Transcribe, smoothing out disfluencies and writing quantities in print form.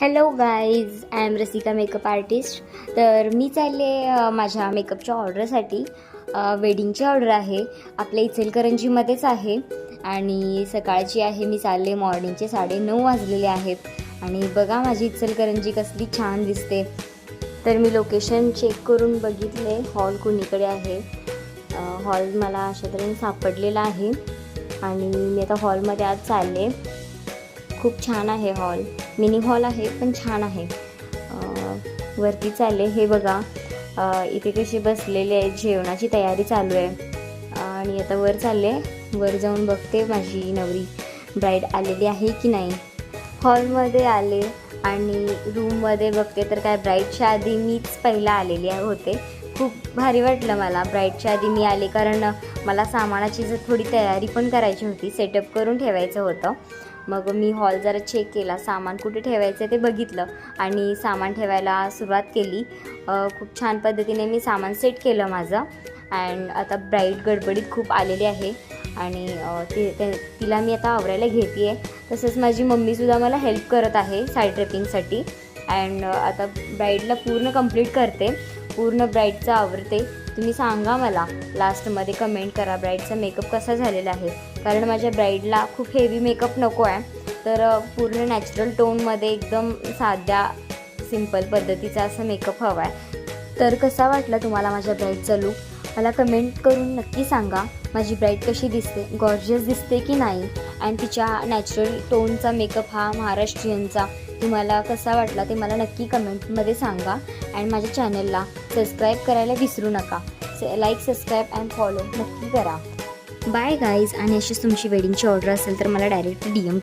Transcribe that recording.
Hello guys, I am Rasika makeup artist. तर मी चालले माझ्या मेकअपच्या ऑर्डरसाठी. वेडिंगची ऑर्डर आहे, आपल्या इचलकरंजीमध्येच आहे आणि सकाळची आहे. मी चालले, मॉर्निंगचे 9:30 वाजलेले आहेत आणि बघा माझी इचलकरंजी कसली छान दिसते. तर मी लोकेशन चेक करून बघितले, हॉल कुणीकडे आहे. हॉल मला अशा तऱ्हेने सापडलेला आहे आणि मी आता हॉलमध्ये आज चालले. खूप छान आहे हॉल, मिनी हॉल आहे पण छान आहे. वरती चालले, हे बघा इथे कसे बसलेले आहेत, जेवणाची तयारी चालू आहे आणि आता वर चालले. वर जाऊन बघते माझी नवरी ब्राईड आलेली आहे की नाही. हॉलमध्ये आले आणि रूममध्ये बघते तर काय ब्राईडच्या आधी मीच पहिला आलेली होते. खूप भारी वाटलं मला ब्राईडच्या आधी मी आले, कारण मला सामानाची थोडी तयारी पण करायची होती, सेटअप करून ठेवायचं होतं. मग मी हॉल जरा चेक केला, सामान कुठे ठेवायचं ते बघितलं आणि सामान ठेवायला सुरुवात केली. खूप छान पद्धतीने मी सामान सेट केलं माझं. अँड आता ब्राईड गडबडीत खूप आलेली आहे आणि तिला मी आता आवरायला घेते आहे. तसंच माझी मम्मीसुद्धा मला हेल्प करत आहे साईड ड्रेपिंगसाठी. अँड आता ब्राईडला पूर्ण कंप्लीट करते, पूर्ण ब्राईडचं आवरते. तुम्ही सांगा मला, लास्टमध्ये कमेंट करा ब्राईडचा मेकअप कसा झालेला आहे, कारण माझ्या ब्राईडला खूप हेवी मेकअप नको आहे. तर पूर्ण नॅचरल टोनमध्ये एकदम साध्या सिंपल पद्धतीचा असं मेकअप हवा आहे. तर कसा वाटला तुम्हाला माझ्या ब्राईडचा लूक, मला कमेंट करून नक्की सांगा. माझी ब्राईड कशी दिसते, गॉर्जियस दिसते की नाही, आणि तिच्या नॅचरल टोनचा मेकअप हा महाराष्ट्रीयनचा तुम्हाला कसा वाटला ते मला नक्की कमेंटमध्ये सांगा. अँड माझ्या चॅनलला सबस्क्राईब करायला विसरू नका. लाईक, सबस्क्राईब अँड फॉलो नक्की करा. Bye guys. आणि अशीच तुमची वेडिंगची ऑर्डर असेल तर मला डायरेक्ट DM